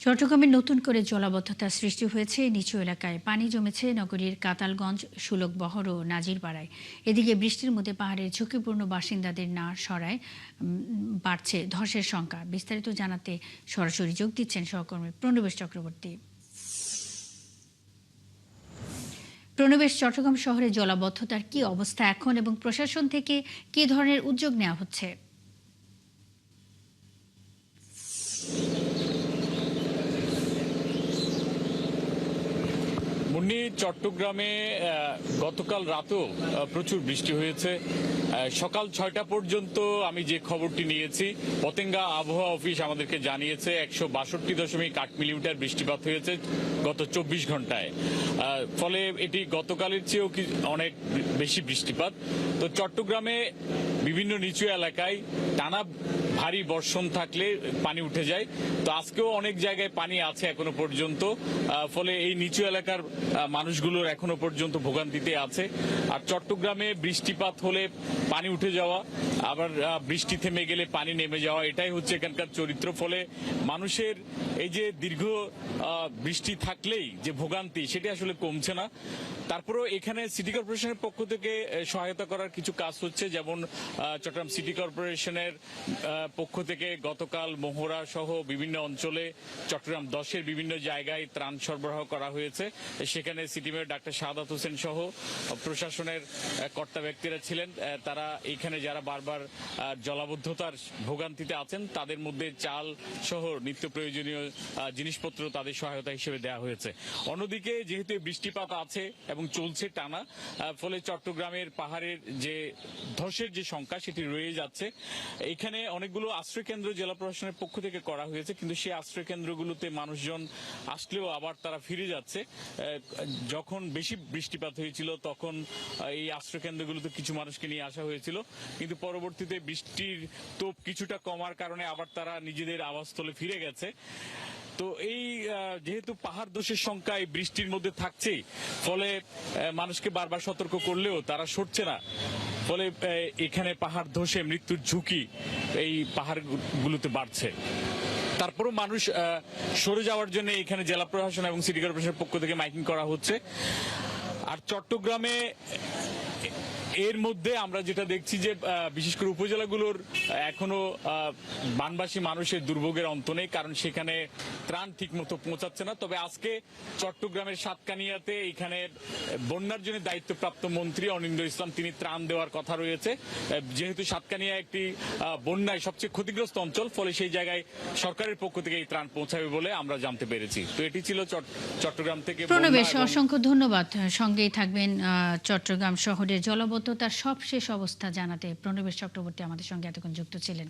চট্টগ্রামে নতুন করে জলাবদ্ধতা সৃষ্টি হয়েছে। নিচু এলাকায় পানি জমেছে নগরীর কাতালগঞ্জ, সুলকবহর ও নাজিরপাড়ায়। এদিকে বৃষ্টির মধ্যে পাহাড়ের ঝুঁকিপূর্ণ বাসিন্দাদের না সরায় বাড়ছে ধসের সংখ্যা। বিস্তারিত জানাতে সরাসরি যোগ দিচ্ছেন সহকর্মী প্রণবেশ চক্রবর্তী। প্রণবেশ, চট্টগ্রাম শহরে জলাবদ্ধতার কি অবস্থা এখন এবং প্রশাসন থেকে কি ধরনের উদ্যোগ নেওয়া হচ্ছে? মুন্নি, চট্টগ্রামে গতকাল রাতেও প্রচুর বৃষ্টি হয়েছে। সকাল 6টা পর্যন্ত আমি যে খবরটি নিয়েছি, পতেঙ্গা আবহাওয়া অফিস আমাদেরকে জানিয়েছে 162.8 মিলিমিটার বৃষ্টিপাত হয়েছে গত 24 ঘন্টায়। ফলে এটি গতকালের চেয়েও অনেক বেশি বৃষ্টিপাত। তো চট্টগ্রামে বিভিন্ন নিচু এলাকায় টানা ভারী বর্ষণ থাকলে পানি উঠে যায়। তো আজকেও অনেক জায়গায় পানি আছে এখনো পর্যন্ত। ফলে এই নিচু এলাকার মানুষগুলোর এখনো পর্যন্ত ভোগান্তিতে আছে। আর চট্টগ্রামে বৃষ্টিপাত হলে পানি উঠে যাওয়া, আবার বৃষ্টি থেমে গেলে পানি নেমে যাওয়া, এটাই হচ্ছে এখানকার চরিত্র। ফলে মানুষের এই যে দীর্ঘ বৃষ্টি থাকলেই যে ভোগান্তি, সেটি আসলে কমছে না। তারপরেও এখানে সিটি কর্পোরেশনের পক্ষ থেকে সহায়তা করার কিছু কাজ হচ্ছে। যেমন চট্টগ্রাম সিটি কর্পোরেশনের পক্ষ থেকে গতকাল মোহরা সহ বিভিন্ন অঞ্চলে চট্টগ্রাম 10-এর বিভিন্ন জায়গায় ত্রাণ সরবরাহ করা হয়েছে। সেখানে city mayor doctor Shahadat Hossain সহ প্রশাসনের কর্তা ব্যক্তিরা ছিলেন। তারা এখানে যারা বারবার জলাবদ্ধতার ভোগান্তিতে আছেন তাদের মধ্যে চাল সহ নিত্য প্রয়োজনীয় জিনিসপত্র তাদের সহায়তা হিসেবে দেওয়া হয়েছে। অন্যদিকে যেহেতু বৃষ্টিপাত আছে এবং চলছে টানা, ফলে চট্টগ্রামের পাহাড়ের যে ধসের যে সংখ্যা সেটি রয়ে যাচ্ছে। এখানে অনেকগুলো আশ্রয় কেন্দ্র জেলা প্রশাসনের পক্ষ থেকে করা হয়েছে, কিন্তু সেই আশ্রয় কেন্দ্রগুলোতে মানুষজন আসলেও আবার তারা ফিরে যাচ্ছে। যখন বেশি বৃষ্টিপাত হয়েছিল তখন এই আশ্রয় কেন্দ্রগুলোতে কিছু মানুষকে নিয়ে আসা হয়েছিল, কিন্তু পরবর্তীতে বৃষ্টির তোপ কিছুটা কমার কারণে আবার তারা নিজেদের আবাসস্থলে ফিরে গেছে। তো এই যেহেতু পাহাড় ধসের সংখ্যা এই বৃষ্টির মধ্যে থাকছেই, ফলে মানুষকে বারবার সতর্ক করলেও তারা সরছে না। ফলে এখানে পাহাড় ধসে মৃত্যুর ঝুঁকি এই পাহাড়গুলোতে বাড়ছে। তারপরও মানুষ সরে যাওয়ার জন্য এখানে জেলা প্রশাসন এবং সিটি কর্পোরেশনের পক্ষ থেকে মাইকিং করা হচ্ছে। আর চট্টগ্রামে এর মধ্যে আমরা যেটা দেখছি যে বিশেষ করে উপজেলাগুলোর এখনো বানবাসী মানুষের দুর্ভোগের অন্ত নেই, কারণ সেখানে ত্রাণ ঠিক মতো পৌঁছাচ্ছে না। তবে আজকে চট্টগ্রামের সাতকানিয়াতে এখানে বন্যার জন্য দায়িত্বপ্রাপ্ত মন্ত্রী অনিন্দ্য ইসলাম তিনি ত্রাণ দেওয়ার কথা রয়েছে। যেহেতু সাতকানিয়া একটি বন্যায় সবচেয়ে ক্ষতিগ্রস্ত অঞ্চল, ফলে সেই জায়গায় সরকারের পক্ষ থেকে এই ত্রাণ পৌঁছাবে বলে আমরা জানতে পেরেছি। তো এটি ছিল চট্টগ্রাম থেকে। প্রণবেশ, অসংখ্য ধন্যবাদ। সঙ্গেই থাকবেন চট্টগ্রাম শহরের জলাবদ্ধতার সবশেষ অবস্থা জানাতে প্রণবেশ চক্রবর্তী আমাদের সঙ্গে এতক্ষণ যুক্ত ছিলেন।